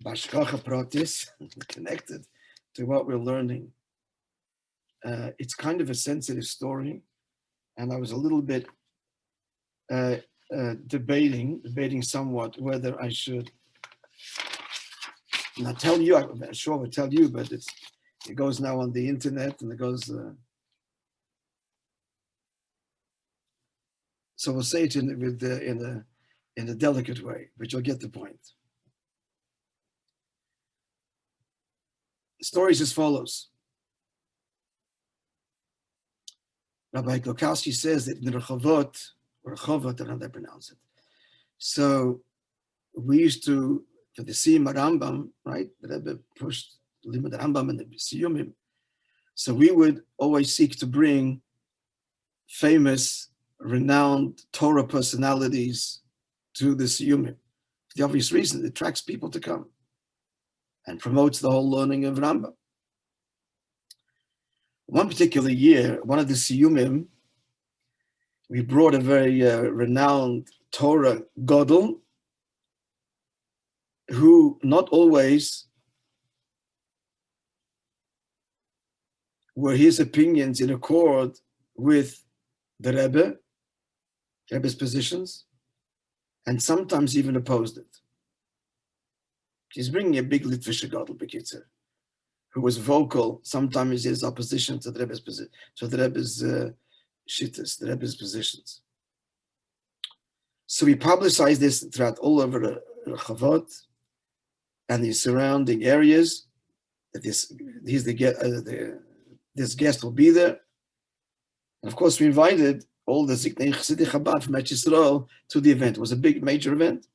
Bashkacha Pratis, connected to what we're learning. It's kind of a sensitive story, and I was a little bit debating somewhat whether I should not tell you. I'm sure I would tell you, but it goes now on the internet, and it goes. So we'll say it in a delicate way, but you'll get the point. The story is as follows. Rabbi Glukowski says that in Rehovot, or Rehovot, I don't know how to pronounce it. So we used to, for the Siyum Rambam, right? The Rebbe pushed the Limud Rambam and the Siyumim. So we would always seek to bring famous, renowned Torah personalities to the Siyumim. For the obvious reason, it attracts people to come and promotes the whole learning of Rambam. One particular year, one of the Siyumim, we brought a very renowned Torah Gadol, who not always were his opinions in accord with the Rebbe's positions, and sometimes even opposed it. He's bringing a big Litvische Gadol, Bekitzer, who was vocal, sometimes his opposition to the Rebbe's position, to the Rebbe's shittas, the Rebbe's positions. So we publicized this throughout all over Rehovot and the surrounding areas, that this guest will be there. And of course, we invited all the Ziknei Chassidic Chabad from Eretz Yisrael to the event. It was a big, major event.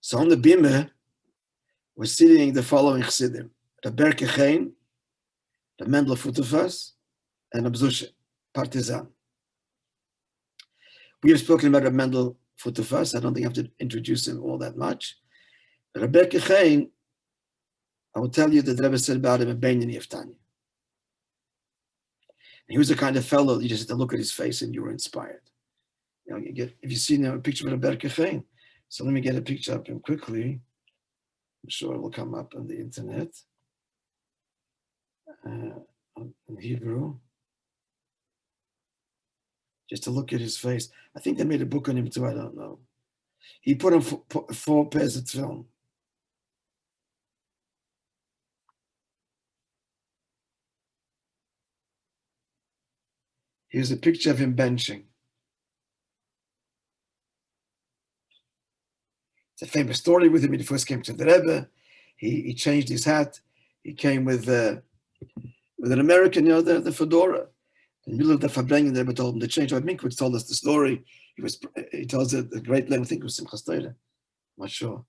So on the bimah was sitting the following Chassidim: Rabbi Kechain, the Mendel Futufas, and Abzusha, partisan. We have spoken about Rabbi Mendel Futufas. I don't think I have to introduce him all that much. Rabbi Kechain, I will tell you that the Rebbe said about him a Beinoni of Tanya. He was the kind of fellow you just had to look at his face and you were inspired. You know, if you see now a picture of Rabbi Kechain, so let me get a picture of him quickly. I'm sure it will come up on the internet in Hebrew. Just to look at his face. I think they made a book on him too, I don't know. He put on four pairs of film. Here's a picture of him benching. It's a famous story with him. When he first came to the Rebbe, he changed his hat. He came with an American, the fedora. In the middle of the Fabrengen, the Rebbe told him to change. Rabbi Minkwitz told us the story. He tells it a great length. I think it was Simchas Torah. I'm not sure.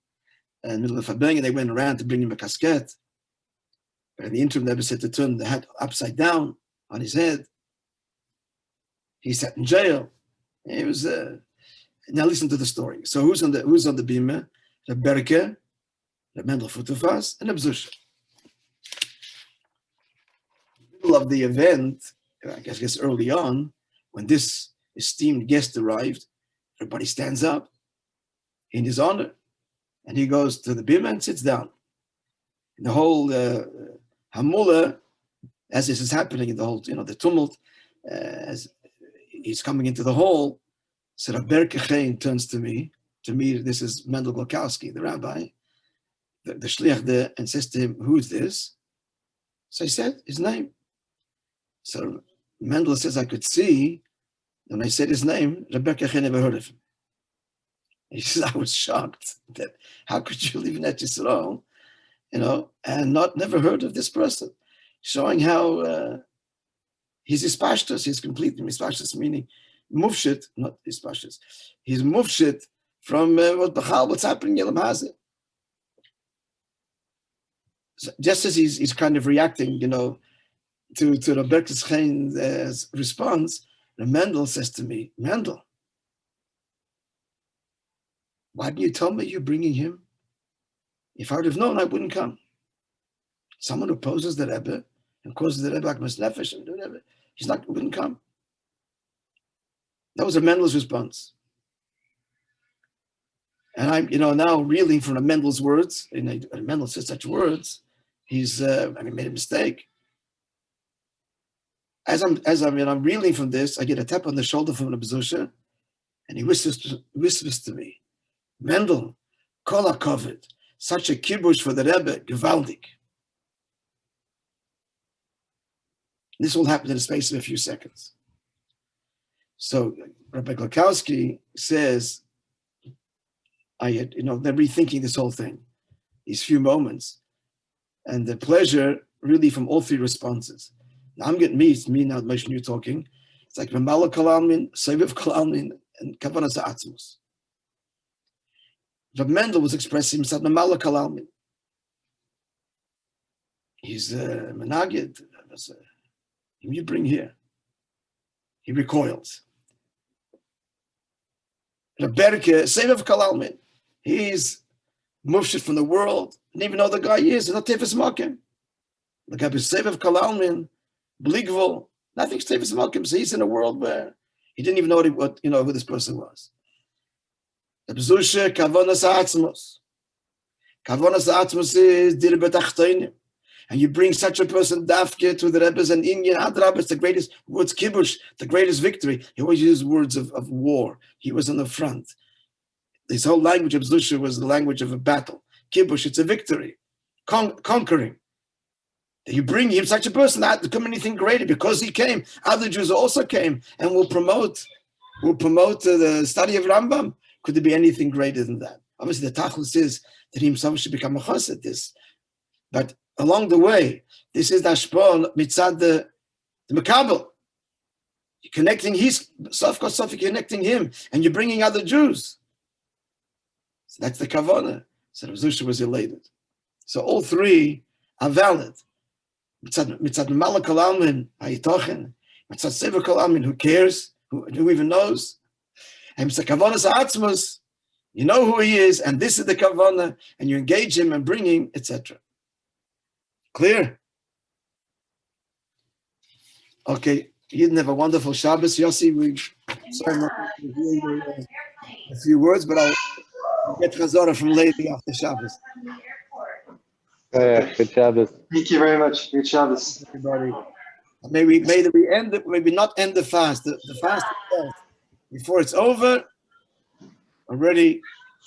And in the middle of the Fabrengen, they went around to bring him a casket. But in the interim, the Rebbe said to turn the hat upside down on his head. He sat in jail. It was now listen to the story. So who's on the bimah? The Berke, the Mendel Futufas, and the Bzusha. In the middle of the event, I guess early on, when this esteemed guest arrived, everybody stands up in his honor, and he goes to the bimah and sits down. And the whole hamula, as this is happening, in the whole the tumult, as he's coming into the hall, so Rabbi Kechain turns to me, this is Mendel Glukowski, the rabbi, the shliach there, and says to him, who's this? So I said his name. So Mendel says, I could see, when I said his name, Rabbi Kechain never heard of him. He says, I was shocked that how could you live in Eretz Yisrael, and never heard of this person, showing how he's ispashtus, he's completely ispashtus, meaning mufshit, not ispashtus. He's mufshit from what's happening in Yelam Hazeh. So just as he's kind of reacting, to Rabbi Kechain's response, Mendel says to me, Mendel, why didn't you tell me you're bringing him? If I would have known, I wouldn't come. Someone who opposes the Rebbe and causes the Rebbe Akmas Nefesh and whatever, wouldn't come. That was a Mendel's response. And I'm, now reeling from Mendel's words, and Mendel says such words. He's, made a mistake. As I'm reeling from this, I get a tap on the shoulder from the Bezusha, and he whispers to me, Mendel, kol hakoved, such a kibush for the Rebbe, gewaldig. This will happen in the space of a few seconds. So Rabbi Glukowski says, they're rethinking this whole thing, these few moments, and the pleasure really from all three responses. Now I'm getting it's me now, Moishe, you're talking. It's like Mamala Kalalmin, Seviv Kalalmin, and Kavanas Atzmus. But Mendel was expressing himself Mamala Kalalmin. He's a Menagid, you bring here. He recoils. Rabberke, Seviv Kalalmin. He's mufshit from the world, didn't even know the guy is, not Tefes Makim. The guy is Seviv Kalalmin, Bligvol, nothing's Tefes Makim. So he's in a world where he didn't even know who this person was. The Bezusha, Kavonas Atzmos. Kavonas Atzmos is Dir Betachtoinim. And you bring such a person, Dafke, to the Rebbe's and Indian Adrab, it's the greatest words, Kibush, the greatest victory. He always used words of war. He was on the front. His whole language of Zusha was the language of a battle. Kibush, it's a victory, conquering. You bring him such a person, not to come anything greater, because he came. Other Jews also came and will promote the study of Rambam. Could there be anything greater than that? Obviously, the Tachlis is that he himself should become a chassid. This, but along the way, this is the Ashpon mitzad the Mekabel. You're connecting you're connecting him, and you're bringing other Jews. So that's the kavanah. So Zusha was elated. So all three are valid. Mitzad Malak Almin, Hayitochen, Mitzad Sever Almin, who cares, who even knows, and Mitzad Kavanah Atzmos, you know who he is, and this is the kavanah, and you engage him and bring him, etc. Clear? Okay, you didn't have a wonderful Shabbos, Yossi. Sorry not to hear a few words, but I'll get Chazorah from Levi after Shabbos. Good Shabbos. Thank you very much. Good Shabbos. Everybody. Maybe we end it, maybe not end the fast. The fast itself, before it's over, already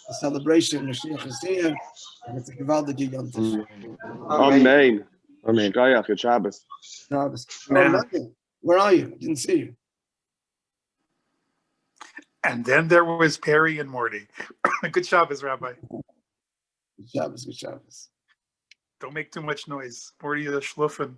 the celebration of Mashiach is here, and it's a gewaldige Yom Tov. Amen. Amen. Good Shabbos. Shabbos. Oh, where are you? I didn't see you. And then there was Perry and Morty. Good Shabbos, Rabbi. Good Shabbos, good Shabbos. Don't make too much noise. Morty is a schluffen.